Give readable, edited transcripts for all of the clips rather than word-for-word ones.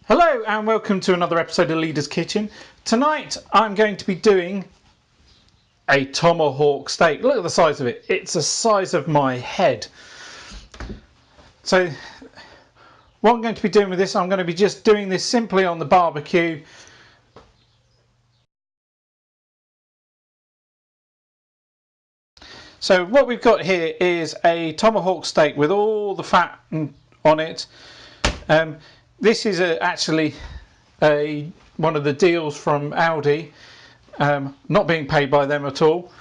Hello and welcome to another episode of Leader's Kitchen. Tonight I'm going to be doing a tomahawk steak. Look at the size of it. It's the size of my head. So what I'm going to be doing with this, I'm going to be just doing this simply on the barbecue. So what we've got here is a tomahawk steak with all the fat on it. This is actually one of the deals from Aldi, not being paid by them at all.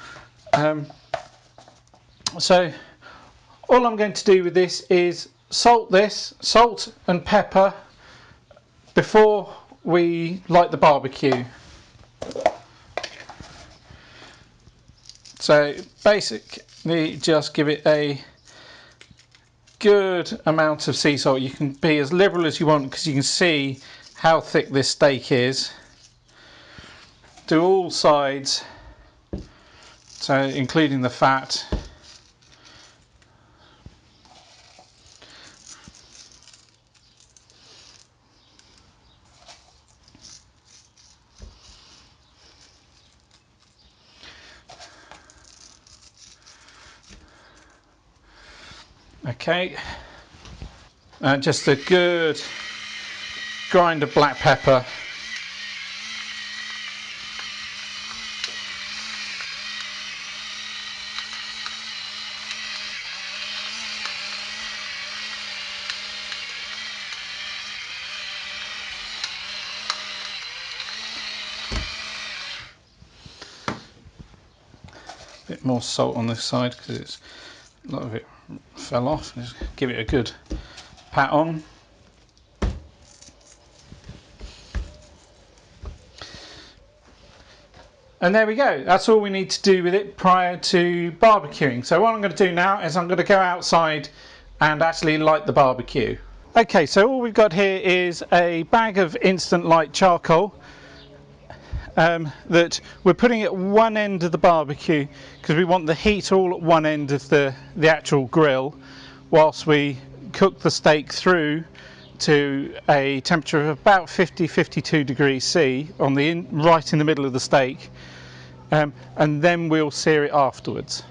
So all I'm going to do with this is salt and pepper before we light the barbecue. So basically just give it a good amount of sea salt. You can be as liberal as you want because you can see how thick this steak is. Do all sides, so including the fat. Okay, and just a good grind of black pepper. A bit more salt on this side because a lot of it fell off. Just give it a good pat on. And there we go. That's all we need to do with it prior to barbecuing. So what I'm going to do now is I'm going to go outside and actually light the barbecue. Okay, so all we've got here is a bag of instant light charcoal that we're putting at one end of the barbecue because we want the heat all at one end of the actual grill whilst we cook the steak through to a temperature of about 50-52 degrees C on right in the middle of the steak, and then we'll sear it afterwards.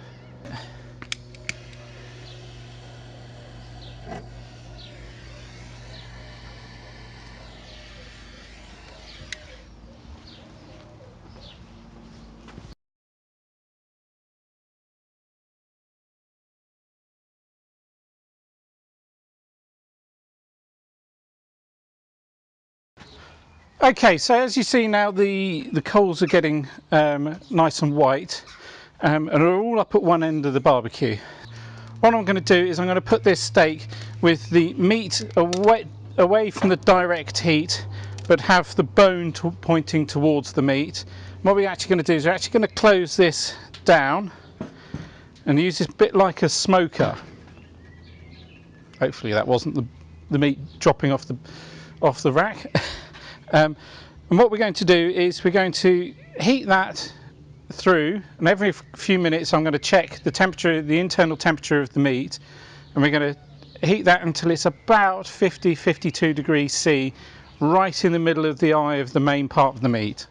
Okay, so as you see now, the coals are getting nice and white, and are all up at one end of the barbecue. What I'm going to do is I'm going to put this steak with the meat away from the direct heat, but have the bone pointing towards the meat. What we're actually going to do is we're actually going to close this down and use this bit like a smoker. Hopefully that wasn't the meat dropping off the rack. And what we're going to do is we're going to heat that through, and every few minutes I'm going to check the temperature, the internal temperature of the meat, and we're going to heat that until it's about 50-52 degrees C, right in the middle of the eye of the main part of the meat.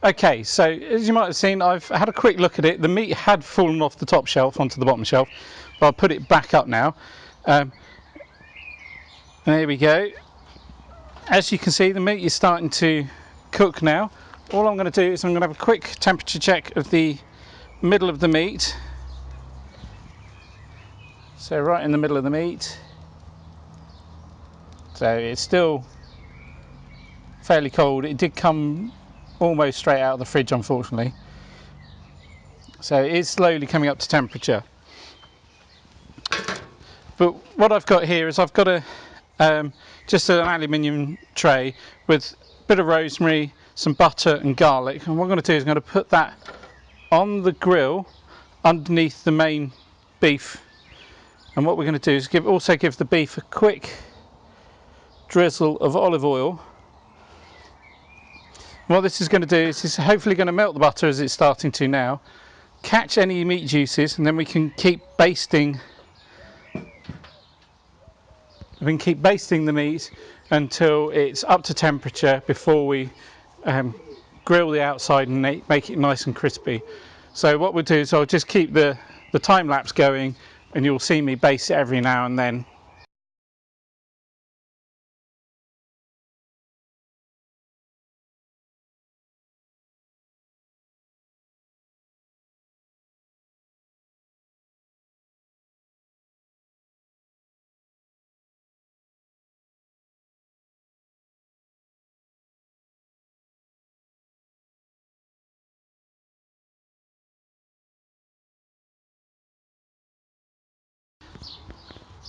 Okay, so as you might have seen, I've had a quick look at it. The meat had fallen off the top shelf onto the bottom shelf, but I'll put it back up now. There we go. As you can see, the meat is starting to cook now. All I'm going to do is I'm going to have a quick temperature check of the middle of the meat. So right in the middle of the meat. So it's still fairly cold. It did come almost straight out of the fridge, unfortunately. So it is slowly coming up to temperature. But what I've got here is I've got just an aluminium tray with a bit of rosemary, some butter and garlic, and what I'm going to do is I'm going to put that on the grill underneath the main beef. And what we're going to do is also give the beef a quick drizzle of olive oil. And what this is going to do is it's hopefully going to melt the butter as it's starting to now, catch any meat juices, and then we can keep basting. We can keep basting the meat until it's up to temperature before we grill the outside and make it nice and crispy. So what we'll do is I'll just keep the time lapse going, and you'll see me baste it every now and then.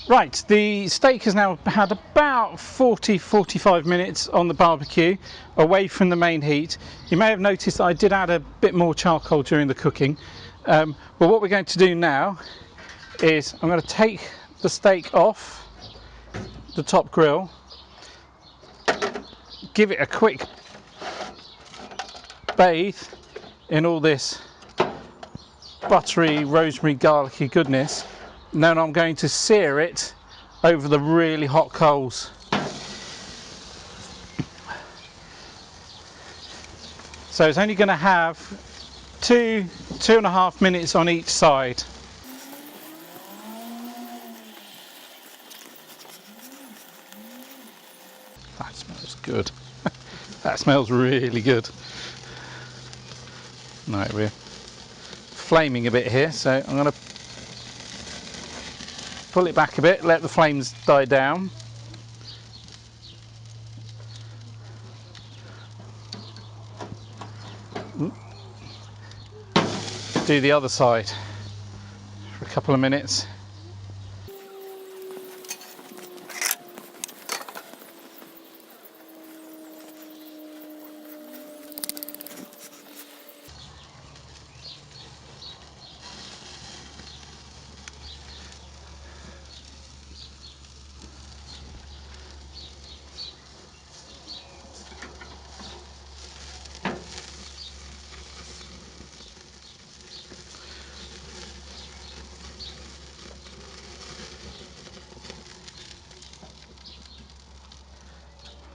Right, the steak has now had about 40-45 minutes on the barbecue away from the main heat. You may have noticed that I did add a bit more charcoal during the cooking, but what we're going to do now is I'm going to take the steak off the top grill, give it a quick bathe in all this buttery, rosemary, garlicky goodness. And then I'm going to sear it over the really hot coals. So it's only going to have 2.5 minutes on each side. That smells good. That smells really good. Right, we're flaming a bit here, so I'm going to pull it back a bit, let the flames die down. Do the other side for a couple of minutes.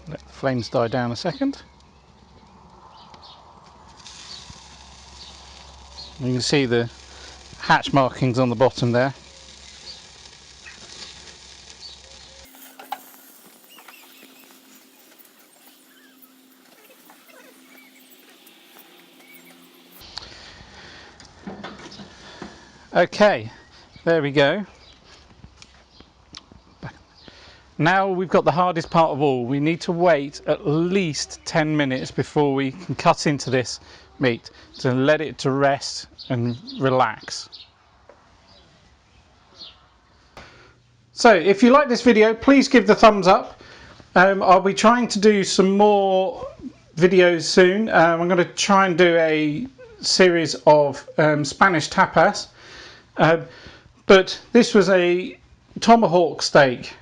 Let the flames die down a second. You can see the hatch markings on the bottom there. Okay, there we go. Now we've got the hardest part of all. We need to wait at least 10 minutes before we can cut into this meat, to let it to rest and relax. So if you like this video, please give the thumbs up. I'll be trying to do some more videos soon. I'm going to try and do a series of Spanish tapas, but this was a tomahawk steak.